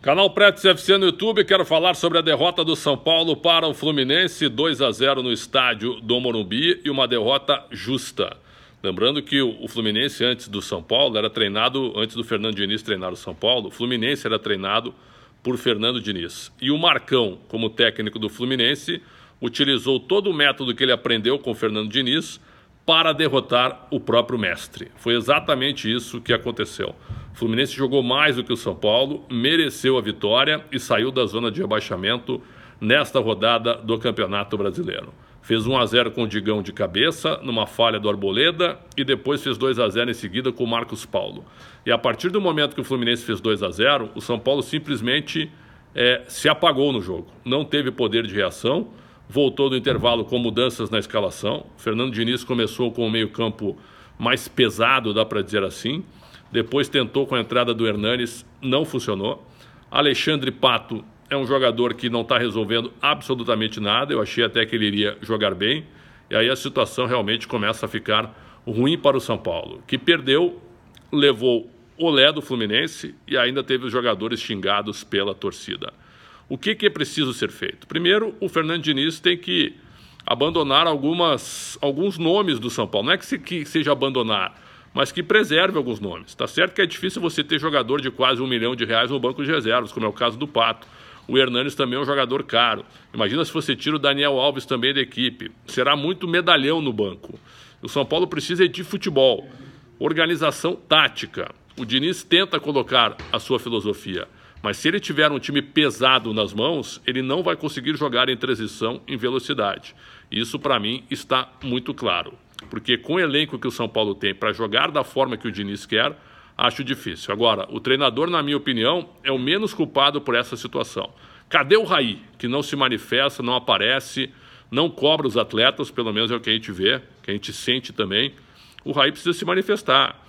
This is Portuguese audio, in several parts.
Canal Pretos FC no YouTube, quero falar sobre a derrota do São Paulo para o Fluminense, 2-0 no estádio do Morumbi, e uma derrota justa. Lembrando que o Fluminense, antes do São Paulo, era treinado, antes do Fernando Diniz treinar o São Paulo, o Fluminense era treinado por Fernando Diniz. E o Marcão, como técnico do Fluminense, utilizou todo o método que ele aprendeu com o Fernando Diniz para derrotar o próprio mestre. Foi exatamente isso que aconteceu. O Fluminense jogou mais do que o São Paulo, mereceu a vitória e saiu da zona de rebaixamento nesta rodada do Campeonato Brasileiro. Fez 1-0 com o Digão de cabeça, numa falha do Arboleda, e depois fez 2-0 em seguida com o Marcos Paulo. E a partir do momento que o Fluminense fez 2-0, o São Paulo simplesmente se apagou no jogo. Não teve poder de reação, voltou do intervalo com mudanças na escalação. Fernando Diniz começou com o meio-campo mais pesado, dá para dizer assim. Depois tentou com a entrada do Hernanes, não funcionou. Alexandre Pato é um jogador que não está resolvendo absolutamente nada. Eu achei até que ele iria jogar bem. E aí a situação realmente começa a ficar ruim para o São Paulo, que perdeu, levou olé do Fluminense e ainda teve os jogadores xingados pela torcida. O que é preciso ser feito? Primeiro, o Fernando Diniz tem que abandonar alguns nomes do São Paulo. Não é que seja abandonar, mas que preserve alguns nomes. Tá certo que é difícil você ter jogador de quase R$1 milhão no banco de reservas, como é o caso do Pato. O Hernanes também é um jogador caro. Imagina se você tira o Daniel Alves também da equipe. Será muito medalhão no banco. O São Paulo precisa de futebol, organização tática. O Diniz tenta colocar a sua filosofia, mas se ele tiver um time pesado nas mãos, ele não vai conseguir jogar em transição, em velocidade. Isso, para mim, está muito claro. Porque com o elenco que o São Paulo tem para jogar da forma que o Diniz quer, acho difícil. Agora, o treinador, na minha opinião, é o menos culpado por essa situação. Cadê o Raí, que não se manifesta, não aparece, não cobra os atletas, pelo menos é o que a gente vê, que a gente sente também. O Raí precisa se manifestar.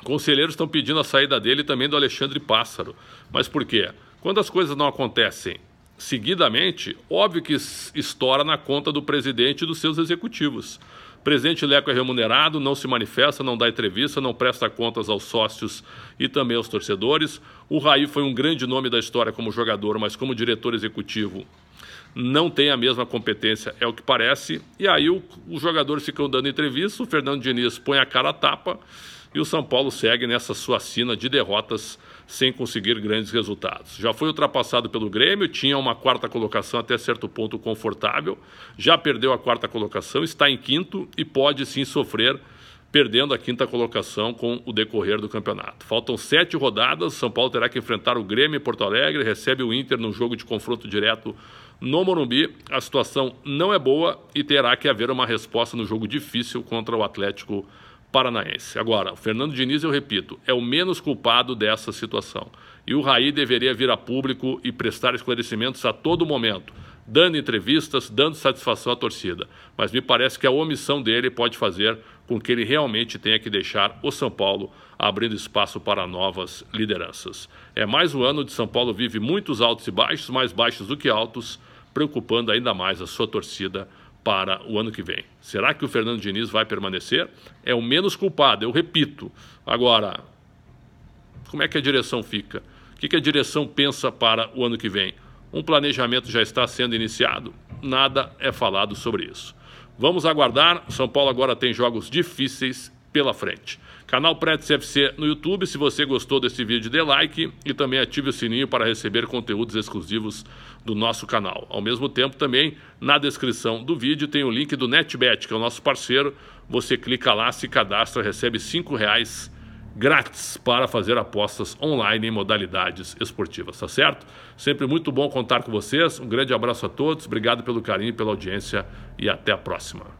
Conselheiros estão pedindo a saída dele e também do Alexandre Pássaro. Mas por quê? Quando as coisas não acontecem seguidamente, óbvio que estoura na conta do presidente e dos seus executivos. O presidente Leco é remunerado, não se manifesta, não dá entrevista, não presta contas aos sócios e também aos torcedores. O Raí foi um grande nome da história como jogador, mas como diretor executivo não tem a mesma competência, é o que parece. E aí os jogadores ficam dando entrevista, o Fernando Diniz põe a cara a tapa e o São Paulo segue nessa sua sina de derrotas sem conseguir grandes resultados. Já foi ultrapassado pelo Grêmio, tinha uma quarta colocação até certo ponto confortável, já perdeu a quarta colocação, está em quinto e pode sim sofrer perdendo a quinta colocação com o decorrer do campeonato. Faltam 7 rodadas, São Paulo terá que enfrentar o Grêmio em Porto Alegre, recebe o Inter num jogo de confronto direto no Morumbi. A situação não é boa e terá que haver uma resposta no jogo difícil contra o Atlético Paranaense. Agora, o Fernando Diniz, eu repito, é o menos culpado dessa situação. E o Raí deveria vir a público e prestar esclarecimentos a todo momento, dando entrevistas, dando satisfação à torcida. Mas me parece que a omissão dele pode fazer com que ele realmente tenha que deixar o São Paulo abrindo espaço para novas lideranças. É mais um ano de São Paulo vive muitos altos e baixos, mais baixos do que altos, preocupando ainda mais a sua torcida para o ano que vem. Será que o Fernando Diniz vai permanecer? É o menos culpado, eu repito. Agora, como é que a direção fica? O que a direção pensa para o ano que vem? Um planejamento já está sendo iniciado? Nada é falado sobre isso. Vamos aguardar. São Paulo agora tem jogos difíceis pela frente. Canal Pretos FC no YouTube. Se você gostou desse vídeo, dê like e também ative o sininho para receber conteúdos exclusivos do nosso canal. Ao mesmo tempo, também na descrição do vídeo tem o link do NetBet, que é o nosso parceiro. Você clica lá, se cadastra, recebe R$5 grátis para fazer apostas online em modalidades esportivas, tá certo? Sempre muito bom contar com vocês. Um grande abraço a todos, obrigado pelo carinho, pela audiência e até a próxima.